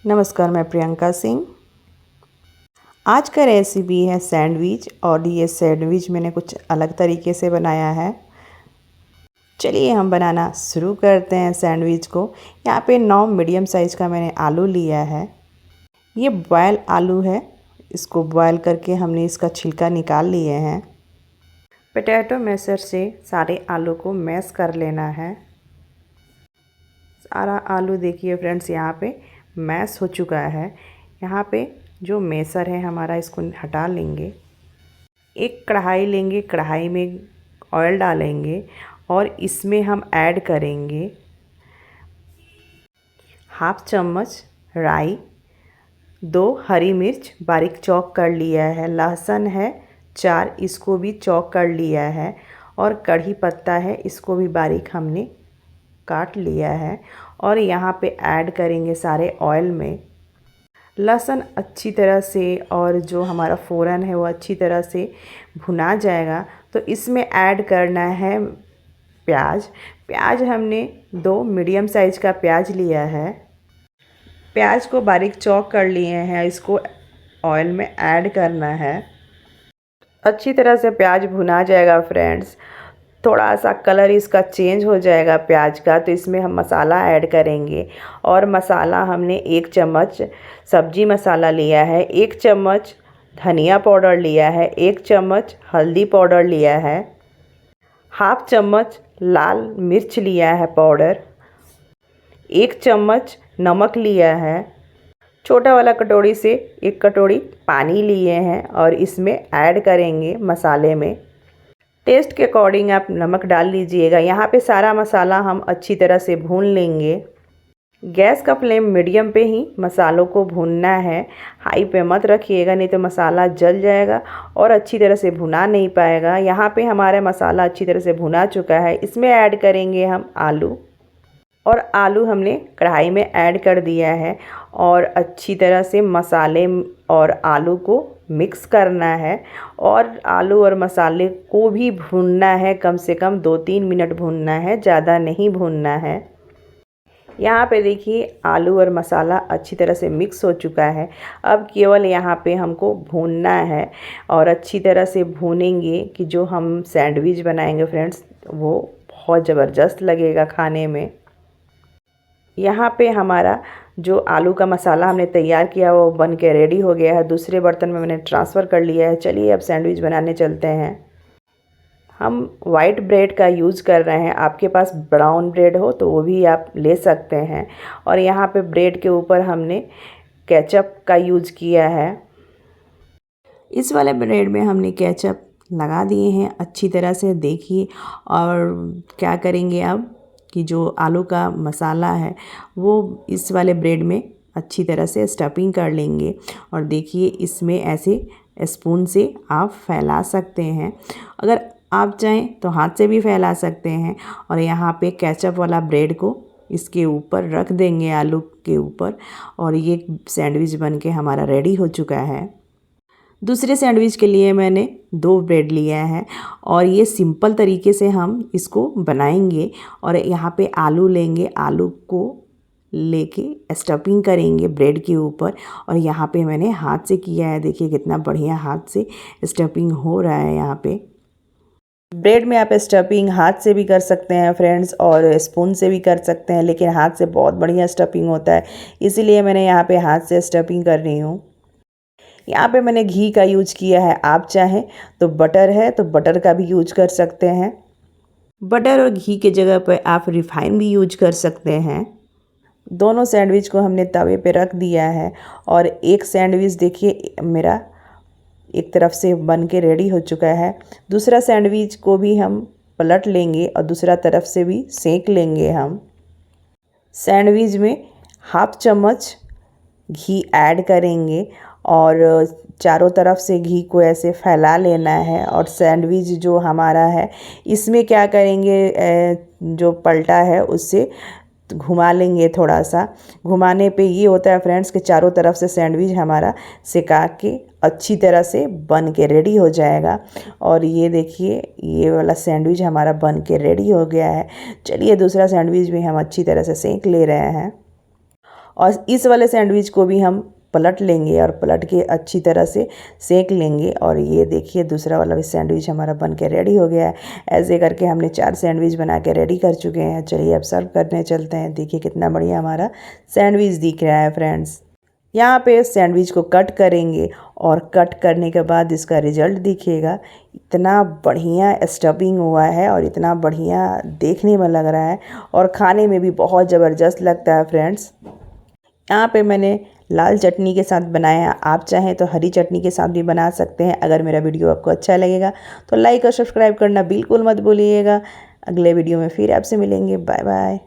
नमस्कार, मैं प्रियंका सिंह। आज का रेसिपी है सैंडविच और ये सैंडविच मैंने कुछ अलग तरीके से बनाया है। चलिए हम बनाना शुरू करते हैं सैंडविच को। यहाँ पे 9 मीडियम साइज़ का मैंने आलू लिया है। ये बॉयल आलू है, इसको बॉयल करके हमने इसका छिलका निकाल लिए हैं। पोटैटो मैशर से सारे आलू को मैश कर लेना है। सारा आलू देखिए फ्रेंड्स यहाँ पे मैश हो चुका है। यहाँ पे जो मैशर है हमारा, इसको हटा लेंगे। एक कढ़ाई लेंगे, कढ़ाई में ऑयल डालेंगे और इसमें हम ऐड करेंगे 1/2 चम्मच राई, 2 हरी मिर्च बारीक चॉप कर लिया है, लहसुन है 4, इसको भी चॉप कर लिया है, और कढ़ी पत्ता है, इसको भी बारीक हमने काट लिया है। और यहाँ पे ऐड करेंगे सारे ऑयल में। लहसुन अच्छी तरह से और जो हमारा फ़ोरन है वो अच्छी तरह से भुना जाएगा तो इसमें ऐड करना है प्याज हमने 2 मीडियम साइज़ का प्याज लिया है। प्याज को बारीक चॉप कर लिए हैं, इसको ऑयल में ऐड करना है। अच्छी तरह से प्याज भुना जाएगा फ्रेंड्स, थोड़ा सा कलर इसका चेंज हो जाएगा प्याज का, तो इसमें हम मसाला ऐड करेंगे। और मसाला हमने 1 चम्मच सब्जी मसाला लिया है, 1 चम्मच धनिया पाउडर लिया है, 1 चम्मच हल्दी पाउडर लिया है, 1/2 चम्मच लाल मिर्च लिया है पाउडर, 1 चम्मच नमक लिया है, छोटा वाला कटोरी से 1 कटोरी पानी लिए हैं और इसमें ऐड करेंगे मसाले में। टेस्ट के अकॉर्डिंग आप नमक डाल लीजिएगा। यहाँ पे सारा मसाला हम अच्छी तरह से भून लेंगे। गैस का फ्लेम मीडियम पे ही मसालों को भूनना है, हाई पे मत रखिएगा, नहीं तो मसाला जल जाएगा और अच्छी तरह से भुना नहीं पाएगा। यहाँ पे हमारा मसाला अच्छी तरह से भुना चुका है। इसमें ऐड करेंगे हम आलू, और आलू हमने कढ़ाई में ऐड कर दिया है और अच्छी तरह से मसाले और आलू को मिक्स करना है। और आलू और मसाले को भी भूनना है, कम से कम 2-3 मिनट भूनना है, ज़्यादा नहीं भूनना है। यहाँ पे देखिए आलू और मसाला अच्छी तरह से मिक्स हो चुका है। अब केवल यहाँ पे हमको भूनना है और अच्छी तरह से भूनेंगे कि जो हम सैंडविच बनाएंगे फ्रेंड्स वो बहुत ज़बरदस्त लगेगा खाने में। यहाँ पे हमारा जो आलू का मसाला हमने तैयार किया वो बन के रेडी हो गया है। दूसरे बर्तन में मैंने ट्रांसफ़र कर लिया है। चलिए अब सैंडविच बनाने चलते हैं। हम वाइट ब्रेड का यूज़ कर रहे हैं, आपके पास ब्राउन ब्रेड हो तो वो भी आप ले सकते हैं। और यहाँ पे ब्रेड के ऊपर हमने केचप का यूज़ किया है। इस वाले ब्रेड में हमने केचप लगा दिए हैं अच्छी तरह से, देखिए। और क्या करेंगे अब कि जो आलू का मसाला है वो इस वाले ब्रेड में अच्छी तरह से स्टफिंग कर लेंगे। और देखिए इसमें ऐसे स्पून से आप फैला सकते हैं, अगर आप चाहें तो हाथ से भी फैला सकते हैं। और यहाँ पे केचप वाला ब्रेड को इसके ऊपर रख देंगे, आलू के ऊपर, और ये सैंडविच बन के हमारा रेडी हो चुका है। दूसरे सैंडविच के लिए मैंने 2 ब्रेड लिया है और ये सिंपल तरीके से हम इसको बनाएंगे। और यहाँ पे आलू लेंगे, आलू को लेके स्टफिंग करेंगे ब्रेड के ऊपर। और यहाँ पे मैंने हाथ से किया है, देखिए कितना बढ़िया हाथ से स्टफिंग हो रहा है। यहाँ पे ब्रेड में आप स्टफिंग हाथ से भी कर सकते हैं फ्रेंड्स और स्पून से भी कर सकते हैं, लेकिन हाथ से बहुत बढ़िया स्टफिंग होता है, इसीलिए मैंने यहाँ पे हाथ से स्टफिंग कर रही हूँ। यहाँ पे मैंने घी का यूज किया है, आप चाहें तो बटर है तो बटर का भी यूज कर सकते हैं। बटर और घी के जगह पर आप रिफाइन भी यूज कर सकते हैं। दोनों सैंडविच को हमने तवे पे रख दिया है और एक सैंडविच देखिए मेरा एक तरफ से बन के रेडी हो चुका है। दूसरा सैंडविच को भी हम पलट लेंगे और दूसरा तरफ से भी सेक लेंगे हम। सैंडविच में 1/2 चम्मच घी ऐड करेंगे और चारों तरफ से घी को ऐसे फैला लेना है। और सैंडविच जो हमारा है इसमें क्या करेंगे, जो पलटा है उससे घुमा लेंगे थोड़ा सा। घुमाने पे ये होता है फ्रेंड्स कि चारों तरफ से सैंडविच हमारा सिका के अच्छी तरह से बन के रेडी हो जाएगा। और ये देखिए ये वाला सैंडविच हमारा बन के रेडी हो गया है। चलिए दूसरा सैंडविच भी हम अच्छी तरह से सेक ले रहे हैं। और इस वाले सैंडविच को भी हम पलट लेंगे और पलट के अच्छी तरह से सेक लेंगे। और ये देखिए दूसरा वाला भी सैंडविच हमारा बन के रेडी हो गया है। ऐसे करके हमने 4 सैंडविच बना के रेडी कर चुके हैं। चलिए अब सर्व करने चलते हैं। देखिए कितना बढ़िया हमारा सैंडविच दिख रहा है फ्रेंड्स। यहाँ पे सैंडविच को कट करेंगे और कट करने के बाद इसका रिजल्ट दिखेगा। इतना बढ़िया स्टफिंग हुआ है और इतना बढ़िया देखने में लग रहा है और खाने में भी बहुत ज़बरदस्त लगता है फ्रेंड्स। यहाँ पे मैंने लाल चटनी के साथ बनाया, आप चाहें तो हरी चटनी के साथ भी बना सकते हैं। अगर मेरा वीडियो आपको अच्छा लगेगा तो लाइक और सब्सक्राइब करना बिल्कुल मत भूलिएगा। अगले वीडियो में फिर आपसे मिलेंगे। Bye bye.